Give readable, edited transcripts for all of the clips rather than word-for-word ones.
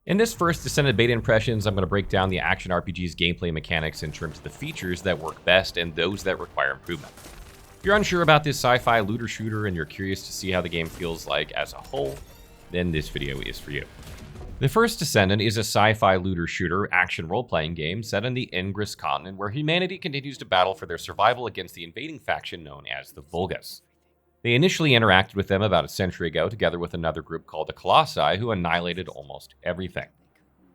In this First Descendant Beta Impressions, I'm going to break down the action RPG's gameplay mechanics in terms of the features that work best and those that require improvement. If you're unsure about this sci-fi looter shooter and you're curious to see how the game feels like as a whole, then this video is for you. The First Descendant is a sci-fi looter shooter action role-playing game set in the Ingress continent where humanity continues to battle for their survival against the invading faction known as the Vulgus. They initially interacted with them about a century ago together with another group called the Colossi who annihilated almost everything.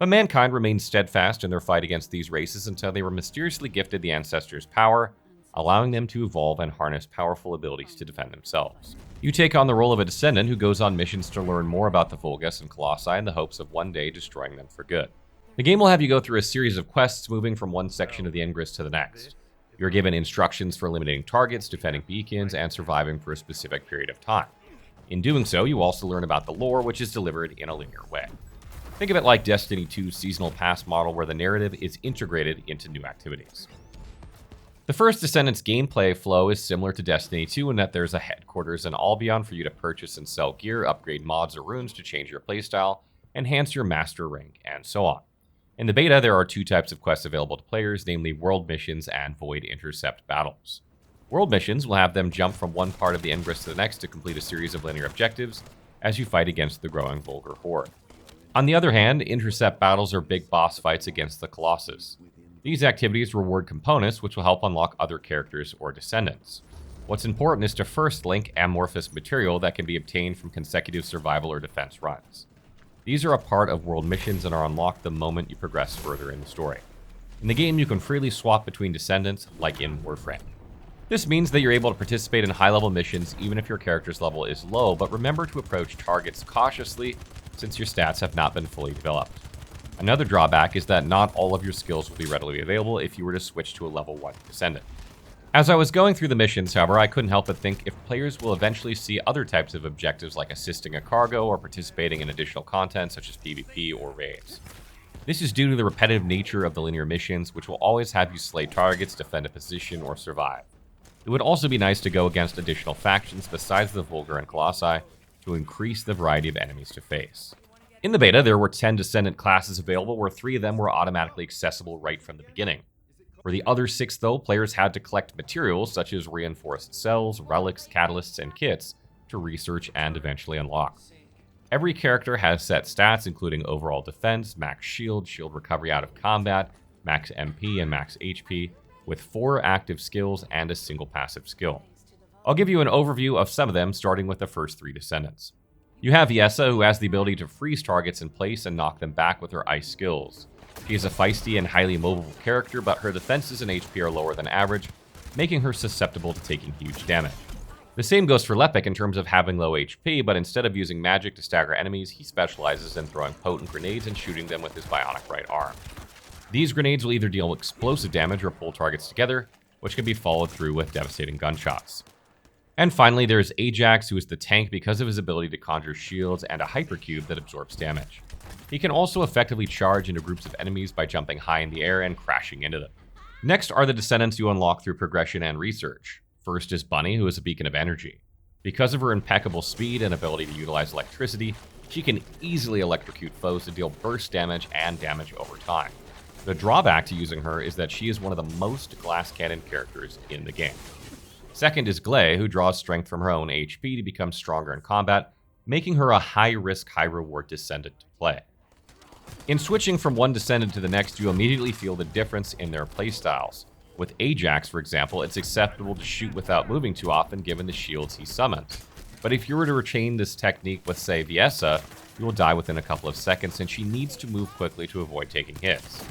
But mankind remained steadfast in their fight against these races until they were mysteriously gifted the Ancestors' power, allowing them to evolve and harness powerful abilities to defend themselves. You take on the role of a descendant who goes on missions to learn more about the Vulgus and Colossi in the hopes of one day destroying them for good. The game will have you go through a series of quests moving from one section of the Ingress to the next. You're given instructions for eliminating targets, defending beacons, and surviving for a specific period of time. In doing so, you also learn about the lore, which is delivered in a linear way. Think of it like Destiny 2's seasonal pass model where the narrative is integrated into new activities. The First Descendant's gameplay flow is similar to Destiny 2 in that there's a headquarters in Albion for you to purchase and sell gear, upgrade mods or runes to change your playstyle, enhance your master rank, and so on. In the beta, there are two types of quests available to players, namely world missions and void intercept battles. World missions will have them jump from one part of the Ingress to the next to complete a series of linear objectives as you fight against the growing Vulgar horde. On the other hand, intercept battles are big boss fights against the Colossus. These activities reward components which will help unlock other characters or descendants. What's important is to first link amorphous material that can be obtained from consecutive survival or defense runs. These are a part of world missions and are unlocked the moment you progress further in the story. In the game, you can freely swap between descendants, like in Warframe. This means that you're able to participate in high-level missions even if your character's level is low, but remember to approach targets cautiously since your stats have not been fully developed. Another drawback is that not all of your skills will be readily available if you were to switch to a level 1 descendant. As I was going through the missions, however, I couldn't help but think if players will eventually see other types of objectives like assisting a cargo or participating in additional content such as PvP or raids. This is due to the repetitive nature of the linear missions, which will always have you slay targets, defend a position, or survive. It would also be nice to go against additional factions besides the Vulgar and Colossi to increase the variety of enemies to face. In the beta, there were 10 Descendant classes available, where 3 of them were automatically accessible right from the beginning. For the other 6, though, players had to collect materials such as reinforced cells, relics, catalysts, and kits to research and eventually unlock. Every character has set stats including overall defense, max shield, shield recovery out of combat, max MP, and max HP, with 4 active skills and a single passive skill. I'll give you an overview of some of them, starting with the first 3 Descendants. You have Yessa, who has the ability to freeze targets in place and knock them back with her ice skills. She is a feisty and highly mobile character, but her defenses and HP are lower than average, making her susceptible to taking huge damage. The same goes for Lepek in terms of having low HP, but instead of using magic to stagger enemies, he specializes in throwing potent grenades and shooting them with his bionic right arm. These grenades will either deal explosive damage or pull targets together, which can be followed through with devastating gunshots. And finally, there's Ajax, who is the tank because of his ability to conjure shields and a hypercube that absorbs damage. He can also effectively charge into groups of enemies by jumping high in the air and crashing into them. Next are the Descendants you unlock through progression and research. First is Bunny, who is a beacon of energy. Because of her impeccable speed and ability to utilize electricity, she can easily electrocute foes to deal burst damage and damage over time. The drawback to using her is that she is one of the most glass cannon characters in the game. Second is Glay, who draws strength from her own HP to become stronger in combat, making her a high-risk, high-reward descendant to play. In switching from one descendant to the next, you immediately feel the difference in their playstyles. With Ajax, for example, it's acceptable to shoot without moving too often given the shields he summons. But if you were to retain this technique with, say, Viessa, you will die within a couple of seconds, and she needs to move quickly to avoid taking hits.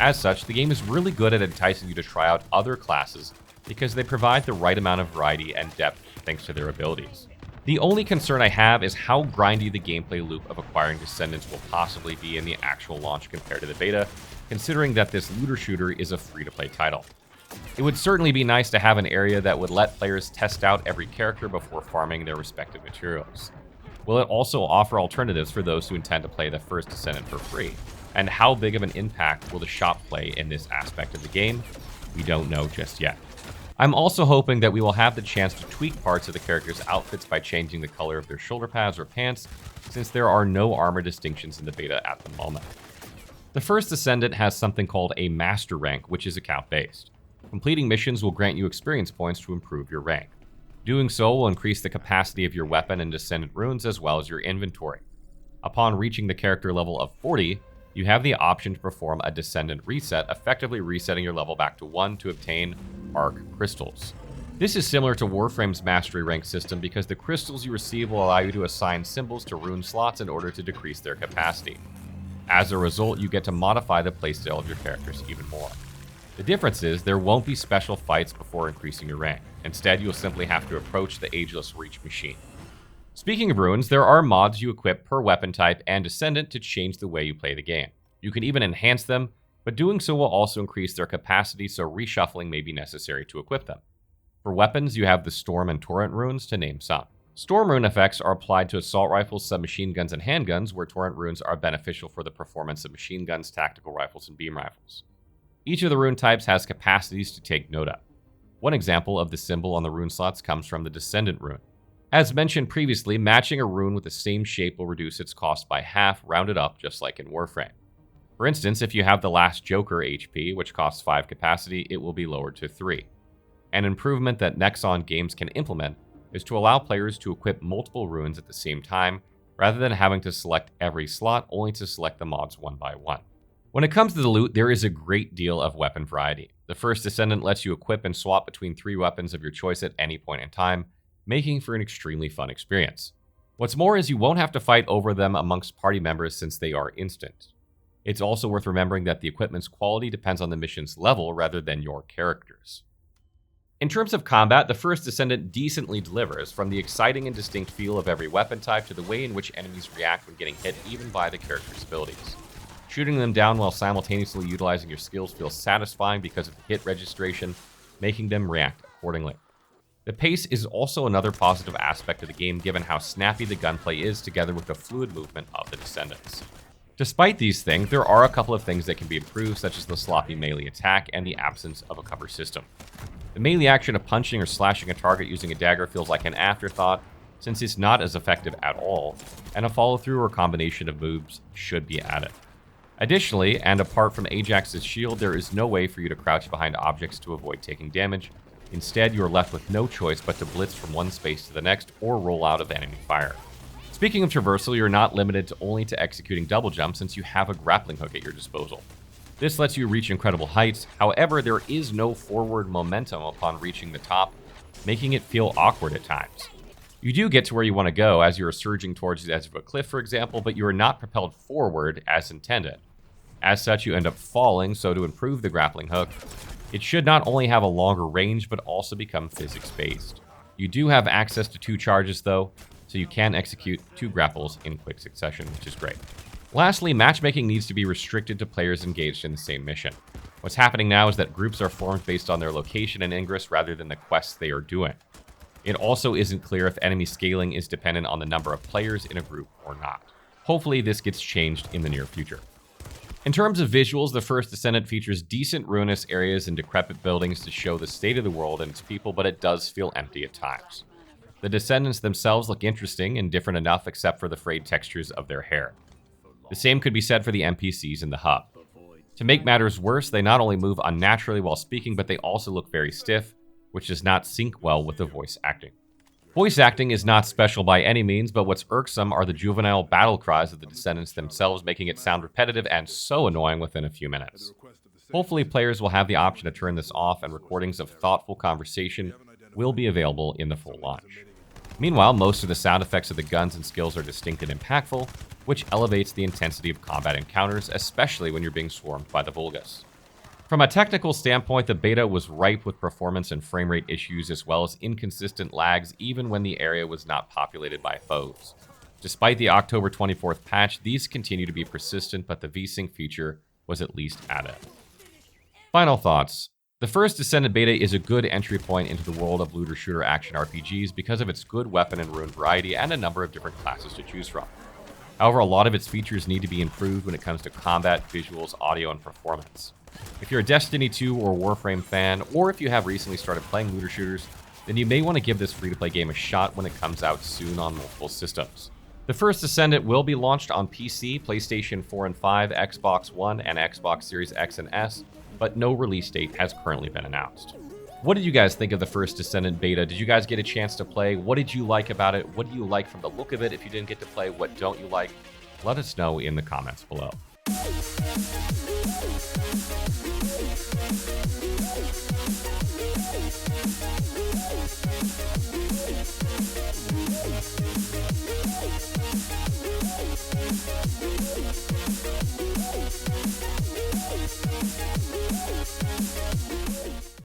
As such, the game is really good at enticing you to try out other classes because they provide the right amount of variety and depth thanks to their abilities. The only concern I have is how grindy the gameplay loop of acquiring Descendants will possibly be in the actual launch compared to the beta, considering that this looter shooter is a free-to-play title. It would certainly be nice to have an area that would let players test out every character before farming their respective materials. Will it also offer alternatives for those who intend to play the First Descendant for free? And how big of an impact will the shop play in this aspect of the game? We don't know just yet. I'm also hoping that we will have the chance to tweak parts of the characters' outfits by changing the color of their shoulder pads or pants, since there are no armor distinctions in the beta at the moment. The First Descendant has something called a Master Rank, which is account-based. Completing missions will grant you experience points to improve your rank. Doing so will increase the capacity of your weapon and Descendant runes as well as your inventory. Upon reaching the character level of 40, you have the option to perform a Descendant reset, effectively resetting your level back to 1 to obtain Arc Crystals. This is similar to Warframe's Mastery Rank system because the crystals you receive will allow you to assign symbols to rune slots in order to decrease their capacity. As a result, you get to modify the playstyle of your characters even more. The difference is there won't be special fights before increasing your rank. Instead, you'll simply have to approach the Ageless Reach machine. Speaking of runes, there are mods you equip per weapon type and Descendant to change the way you play the game. You can even enhance them, but doing so will also increase their capacity, so reshuffling may be necessary to equip them. For weapons, you have the Storm and Torrent runes, to name some. Storm rune effects are applied to assault rifles, submachine guns, and handguns, where Torrent runes are beneficial for the performance of machine guns, tactical rifles, and beam rifles. Each of the rune types has capacities to take note of. One example of the symbol on the rune slots comes from the Descendant rune. As mentioned previously, matching a rune with the same shape will reduce its cost by half, rounded up just like in Warframe. For instance, if you have the Last Joker HP, which costs 5 capacity, it will be lowered to 3. An improvement that NEXON Games can implement is to allow players to equip multiple runes at the same time, rather than having to select every slot, only to select the mods one by one. When it comes to the loot, there is a great deal of weapon variety. The First Descendant lets you equip and swap between 3 weapons of your choice at any point in time, making for an extremely fun experience. What's more is you won't have to fight over them amongst party members since they are instant. It's also worth remembering that the equipment's quality depends on the mission's level rather than your characters. In terms of combat, the First Descendant decently delivers, from the exciting and distinct feel of every weapon type to the way in which enemies react when getting hit even by the character's abilities. Shooting them down while simultaneously utilizing your skills feels satisfying because of the hit registration, making them react accordingly. The pace is also another positive aspect of the game given how snappy the gunplay is together with the fluid movement of the Descendants. Despite these things, there are a couple of things that can be improved, such as the sloppy melee attack and the absence of a cover system. The melee action of punching or slashing a target using a dagger feels like an afterthought, since it's not as effective at all, and a follow-through or combination of moves should be added. Additionally, and apart from Ajax's shield, there is no way for you to crouch behind objects to avoid taking damage. Instead, you are left with no choice but to blitz from one space to the next or roll out of enemy fire. Speaking of traversal, you're not limited only to executing double jumps since you have a grappling hook at your disposal. This lets you reach incredible heights, however, there is no forward momentum upon reaching the top, making it feel awkward at times. You do get to where you want to go as you are surging towards the edge of a cliff, for example, but you are not propelled forward as intended. As such, you end up falling, so to improve the grappling hook, it should not only have a longer range, but also become physics-based. You do have access to 2 charges, though, so you can execute 2 grapples in quick succession, which is great. Lastly, matchmaking needs to be restricted to players engaged in the same mission. What's happening now is that groups are formed based on their location and ingress rather than the quests they are doing. It also isn't clear if enemy scaling is dependent on the number of players in a group or not. Hopefully, this gets changed in the near future. In terms of visuals, the First Descendant features decent ruinous areas and decrepit buildings to show the state of the world and its people, but it does feel empty at times. The Descendants themselves look interesting and different enough except for the frayed textures of their hair. The same could be said for the NPCs in the hub. To make matters worse, they not only move unnaturally while speaking, but they also look very stiff, which does not sync well with the voice acting. Voice acting is not special by any means, but what's irksome are the juvenile battle cries of the Descendants themselves, making it sound repetitive and so annoying within a few minutes. Hopefully, players will have the option to turn this off, and recordings of thoughtful conversation will be available in the full launch. Meanwhile, most of the sound effects of the guns and skills are distinct and impactful, which elevates the intensity of combat encounters, especially when you're being swarmed by the Vulgus. From a technical standpoint, the beta was ripe with performance and frame rate issues as well as inconsistent lags even when the area was not populated by foes. Despite the October 24th patch, these continue to be persistent, but the VSync feature was at least added. Final thoughts. The First Descendant Beta is a good entry point into the world of looter-shooter action RPGs because of its good weapon and rune variety and a number of different classes to choose from. However, a lot of its features need to be improved when it comes to combat, visuals, audio, and performance. If you're a Destiny 2 or Warframe fan, or if you have recently started playing looter shooters, then you may want to give this free-to-play game a shot when it comes out soon on multiple systems. The First Descendant will be launched on PC, PlayStation 4 and 5, Xbox One, and Xbox Series X and S, but no release date has currently been announced. What did you guys think of the First Descendant beta? Did you guys get a chance to play? What did you like about it? What do you like from the look of it? If you didn't get to play, what don't you like? Let us know in the comments below.